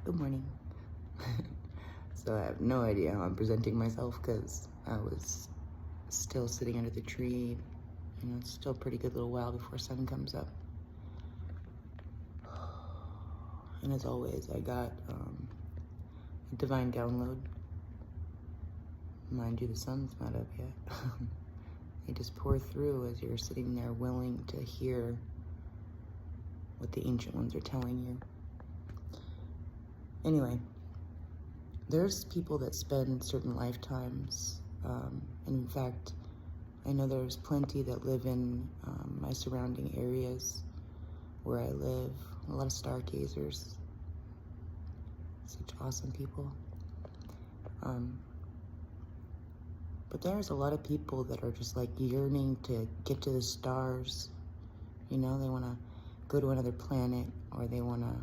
Good morning. So I have no idea how I'm presenting myself because I was still sitting under the tree. It's still a pretty good little while before sun comes up. And as always, I got a divine download. Mind you, the sun's not up yet. They just pour through as you're sitting there willing to hear what the ancient ones are telling you. Anyway, there's people that spend certain lifetimes, and in fact, I know there's plenty that live in my surrounding areas where I live, a lot of stargazers, such awesome people. But there's a lot of people that are just like yearning to get to the stars. They want to go to another planet, or they want to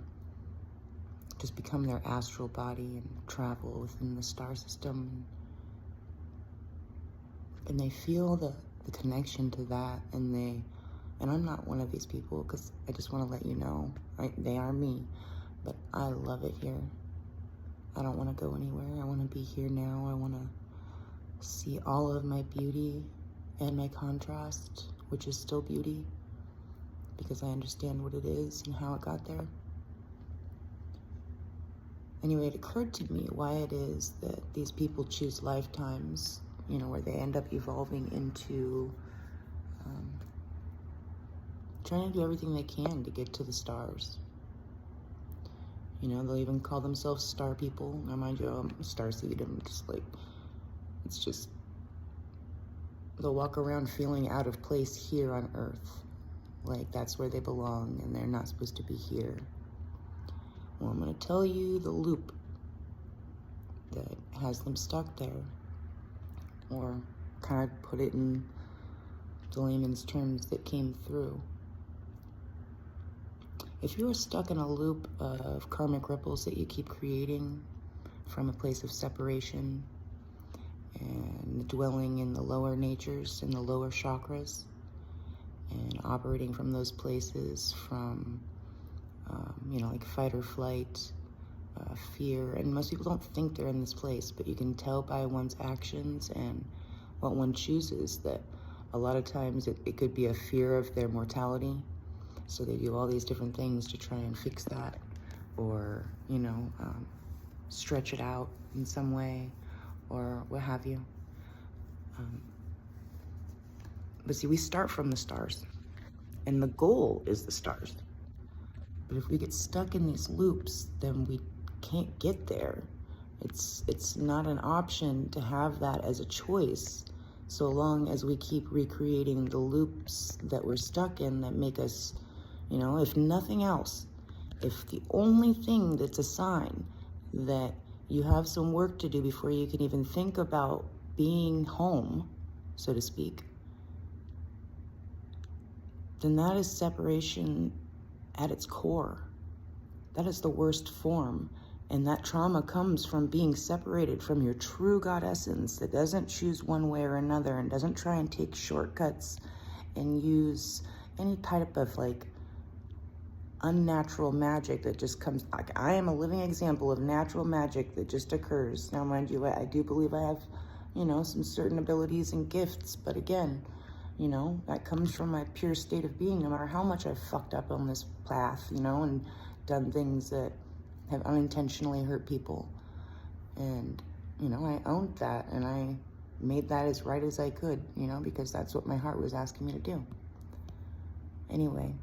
just become their astral body and travel within the star system. And they feel the connection to that, and I'm not one of these people, because I just want to let you know, they are me, but I love it here. I don't want to go anywhere. I want to be here now. I want to see all of my beauty and my contrast, which is still beauty, because I understand what it is and how it got there. Anyway, it occurred to me why it is that these people choose lifetimes, where they end up evolving into trying to do everything they can to get to the stars. They'll even call themselves star people. Now, mind you, I'm a starseed. I'm just like, it's just, they'll walk around feeling out of place here on Earth. Like that's where they belong and they're not supposed to be here. Well, I'm going to tell you the loop that has them stuck there, or kind of put it in the layman's terms that came through. If you are stuck in a loop of karmic ripples that you keep creating from a place of separation and dwelling in the lower natures, in the lower chakras, and operating from those places from, like fight or flight, fear, and most people don't think they're in this place, but you can tell by one's actions and what one chooses that a lot of times it could be a fear of their mortality. So they do all these different things to try and fix that, or, stretch it out in some way, or what have you. But see, we start from the stars, and the goal is the stars. But if we get stuck in these loops, then we can't get there. It's not an option to have that as a choice, so long as we keep recreating the loops that we're stuck in that make us, if nothing else, if the only thing that's a sign that you have some work to do before you can even think about being home, so to speak, then that is separation at its core. That is the worst form. And that trauma comes from being separated from your true God essence that doesn't choose one way or another and doesn't try and take shortcuts and use any type of unnatural magic that just comes. I am a living example of natural magic that just occurs. Now, mind you, I do believe I have, some certain abilities and gifts, but again, that comes from my pure state of being, no matter how much I've fucked up on this path, and done things that have unintentionally hurt people. And, I owned that, and I made that as right as I could, because that's what my heart was asking me to do. Anyway,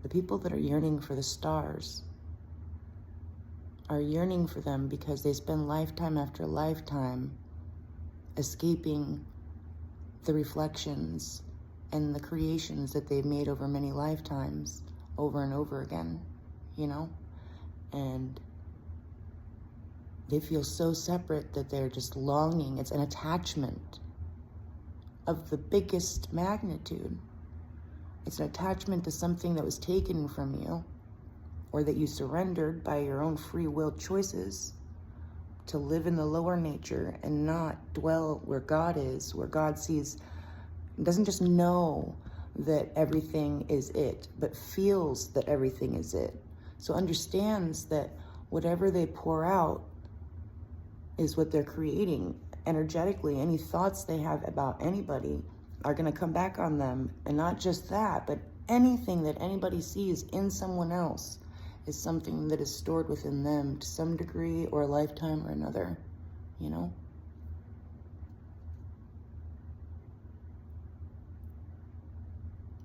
the people that are yearning for the stars are yearning for them because they spend lifetime after lifetime escaping the reflections and the creations that they've made over many lifetimes, over and over again, and they feel so separate that they're just longing. It's an attachment of the biggest magnitude. It's an attachment to something that was taken from you, or that you surrendered by your own free will choices to live in the lower nature and not dwell where God is, where God sees, doesn't just know that everything is it, but feels that everything is it. So understands that whatever they pour out is what they're creating energetically. Any thoughts they have about anybody are going to come back on them. And not just that, but anything that anybody sees in someone else is something that is stored within them to some degree or a lifetime or another, you know?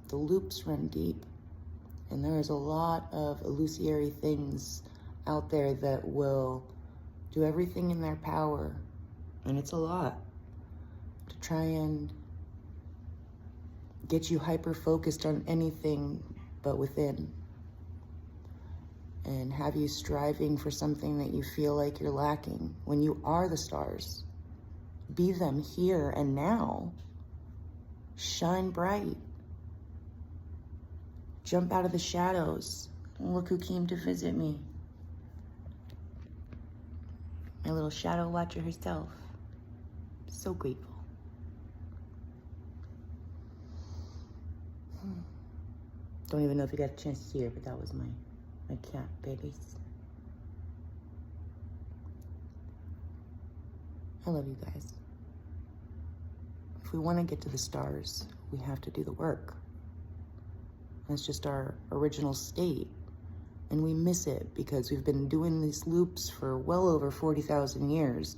The loops run deep, and there's a lot of illusory things out there that will do everything in their power, and it's a lot, to try and get you hyper-focused on anything but within, and have you striving for something that you feel like you're lacking when you are the stars. Be them here and now. Shine bright. Jump out of the shadows. Look who came to visit me. My little shadow watcher herself. So grateful. Don't even know if you got a chance to see her, but that was my cat babies. I love you guys. If we want to get to the stars, we have to do the work. That's just our original state. And we miss it because we've been doing these loops for well over 40,000 years.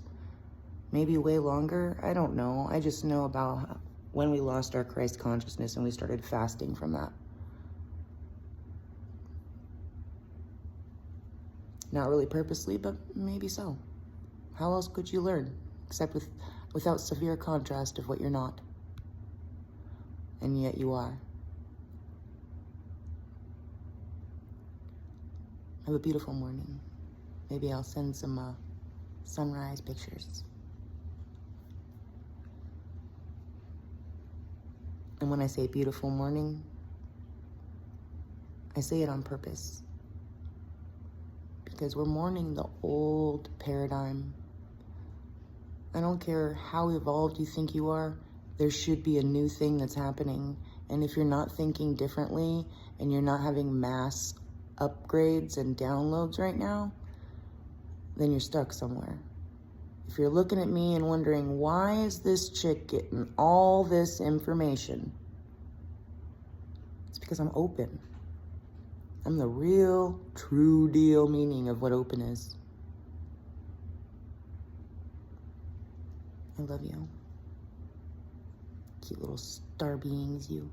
Maybe way longer, I don't know. I just know about when we lost our Christ consciousness and we started fasting from that. Not really purposely, but maybe so. How else could you learn? Except without severe contrast of what you're not. And yet you are. Have a beautiful morning. Maybe I'll send some sunrise pictures. And when I say beautiful morning, I say it on purpose. Because we're mourning the old paradigm. I don't care how evolved you think you are, there should be a new thing that's happening. And if you're not thinking differently and you're not having mass upgrades and downloads right now, then you're stuck somewhere. If you're looking at me and wondering, why is this chick getting all this information? It's because I'm open. I'm the real, true deal meaning of what open is. I love you. Cute little star beings, you.